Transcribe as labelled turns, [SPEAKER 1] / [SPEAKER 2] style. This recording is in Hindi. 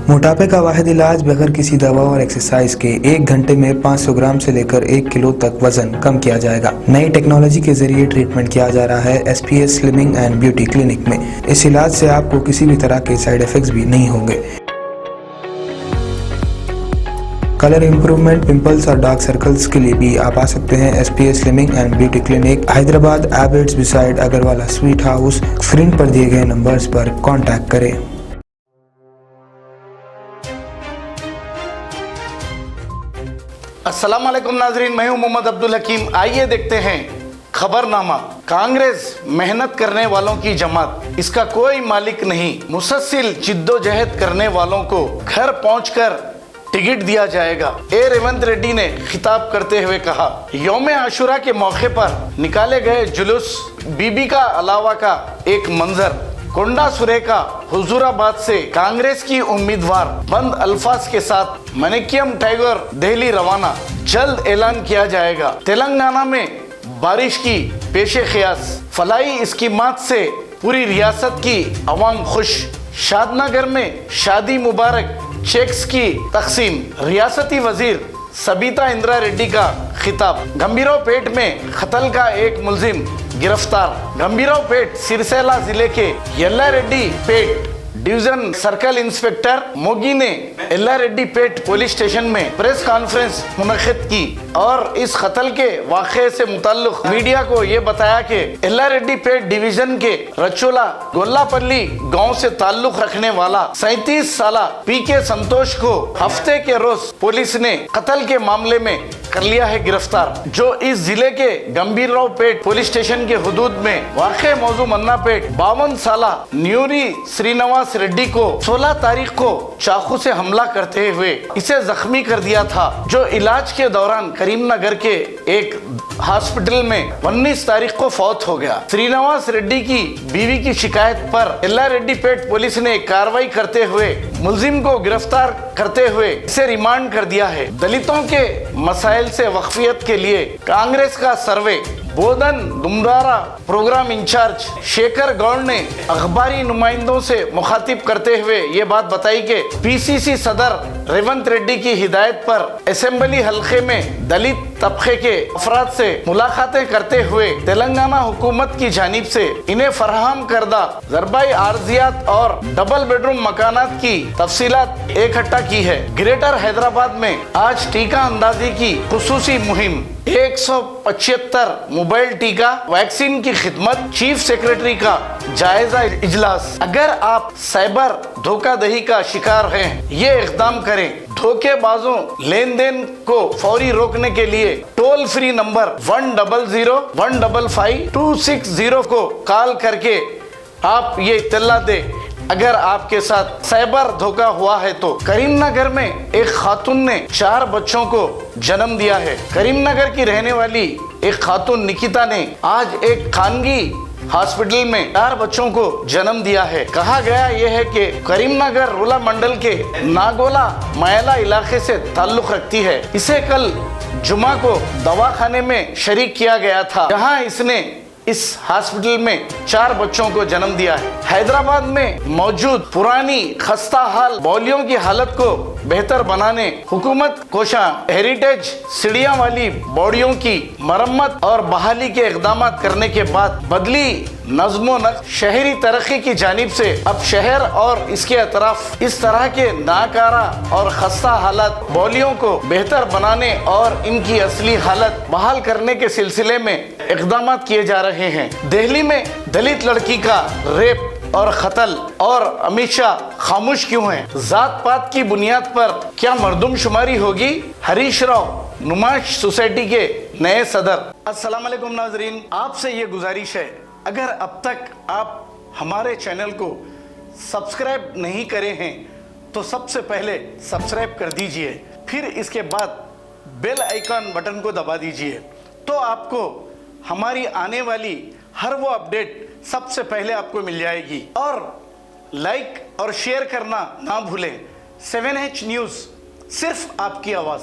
[SPEAKER 1] मोटापे का वाहिद इलाज बगैर किसी दवा और एक्सरसाइज के 1 घंटे में 500 ग्राम से लेकर 1 किलो तक वजन कम किया जाएगा। नई टेक्नोलॉजी के जरिए ट्रीटमेंट किया जा रहा है SPS slimming and beauty clinic में। इस इलाज से आपको किसी भी तरह के साइड इफेक्ट्स भी नहीं होंगे। कलर इंप्रूवमेंट, पिंपल्स और डार्क सर्कल्स के लिए भी आप आ सकते हैं SPS slimming and beauty clinic, Hyderabad, Abids beside Agarwala sweet house. Screen पर दिए गए नंबर्स पर कॉन्टैक्ट करें।
[SPEAKER 2] अस्सलाम वालेकुम नाजरीन, मैं हूं मोहम्मद अब्दुल हकीम। आइए देखते हैं खबरनामा। कांग्रेस मेहनत करने वालों की जमात, इसका कोई मालिक नहीं। मुसलसल जिद्दोजहद करने वालों को घर पहुंचकर टिकट दिया जाएगा। रेवंत रेड्डी ने खिताब करते हुए कहा। यौम आशुरा के मौके पर निकाले गए जुलूस बीबी का अलावा का एक मंजर। कोंडा सुरेखा हुजूराबाद से कांग्रेस की उम्मीदवार बंद अल्फाज के साथ मनिक्यम टाइगर दिल्ली रवाना। जल्द ऐलान किया जाएगा। तेलंगाना में बारिश की पेशे ख्यास, फलाई स्कीमात से पूरी रियासत की अवाम खुश। शादनगर में शादी मुबारक चेक्स की तकसीम। रियासती वजीर सबीता इंदिरा रेड्डी का खिताब। गंभीरावपेट में कत्ल का एक मुलजिम गिरफ्तार। गंभीरावपेट सिरसैला जिले के येल्लारेड्डी पेट डिवीजन सर्कल इंस्पेक्टर मोगी ने येल्लारेड्डी पेट पुलिस स्टेशन में प्रेस कॉन्फ्रेंस मुनक्किद की और इस कत्ल के वाक़े से मुताल्लिक मीडिया को ये बताया कि येल्लारेड्डी पेट डिवीजन के रचोला गोल्लापल्ली गांव से ताल्लुक रखने वाला 37 साला PK संतोष को हफ्ते के रोज पुलिस ने कत्ल के मामले में कर लिया है गिरफ्तार, जो इस जिले के गंभीरावपेट पुलिस स्टेशन के हुदूद में वाक़े मौजू मन्नापेट 52 साला न्यूरी श्रीनिवास रेड्डी को 16 तारीख को चाकू से हमला करते हुए इसे जख्मी कर दिया था, जो इलाज के दौरान करीमनगर के एक हॉस्पिटल में 19 तारीख को फौत हो गया। श्रीनिवास रेड्डी की बीवी की शिकायत पर येल्लारेड्डी पेट पुलिस ने कार्रवाई करते हुए मुलजिम को गिरफ्तार करते हुए इसे रिमांड कर दिया है। दलितों के मसाइल से वक्फियत के लिए कांग्रेस का सर्वे। बोधन दुमरारा प्रोग्राम इंचार्ज शेखर गौड़ ने अखबारी नुमाइंदों से मुखातिब करते हुए ये बात बताई कि PCC सदर रेवंत रेड्डी की हिदायत पर असेंबली हल्के में दलित तबके के अफराद से मुलाकातें करते हुए तेलंगाना हुकूमत की जानिब से इन्हें फराहम करदा ज़रबाई आर्जियात और डबल बेडरूम मकानात की तफसीलात इकट्ठा की है। ग्रेटर हैदराबाद में आज टीका अंदाजी की खुसूसी मुहिम। 175 मोबाइल टीका वैक्सीन की खिदमत। चीफ सेक्रेटरी का जायजा इजलास। अगर आप साइबर धोखाधड़ी का शिकार हैं, ये इक़दाम करें। धोखेबाजों लेन देन को फौरी रोकने के लिए टोल फ्री नंबर 100-155-260 को कॉल करके आप ये इत्तला दें अगर आपके साथ साइबर धोखा हुआ है तो। करीमनगर में एक खातून ने 4 बच्चों को जन्म दिया है। करीमनगर की रहने वाली एक खातून निकिता ने आज एक खानगी हॉस्पिटल में 4 बच्चों को जन्म दिया है। कहा गया यह है कि करीमनगर रूला मंडल के नागोला मायला इलाके से ताल्लुक रखती है। इसे कल जुमा को दवाखाने में शरीक किया गया था, जहां इसने इस हॉस्पिटल में 4 बच्चों को जन्म दिया है। हैदराबाद में मौजूद पुरानी खस्ता हाल बौलियों की हालत को बेहतर बनाने हुकूमत कोशा हेरिटेज सीढ़ियां वाली बॉडियों की मरम्मत और बहाली के इक़दाम करने के बाद बदली नज़्मो नक्श शहरी तरक्की की जानिब से अब शहर और इसके अतराफ इस तरह के नाकारा और खस्ता हालत बौलियों को बेहतर बनाने और इनकी असली हालत बहाल करने के सिलसिले में इक़दाम किए जा रहे हैं। दिल्ली में दलित लड़की का रेप और कत्ल और अमित शाह खामोश क्यों है? जात पात की बुनियाद पर क्या मर्दमशुमारी होगी? हरीश राव नुमाश सोसाइटी के नए सदर। अस्सलाम वालेकुम नाजरीन, आपसे ये गुजारिश है, अगर अब तक आप हमारे चैनल को सब्सक्राइब नहीं करे हैं तो सबसे पहले सब्सक्राइब कर दीजिए, फिर इसके बाद बेल आइकन बटन को दबा दीजिए, तो आपको हमारी आने वाली हर वो अपडेट सबसे पहले आपको मिल जाएगी। और लाइक और शेयर करना ना भूलें। 7H न्यूज़, सिर्फ आपकी आवाज़।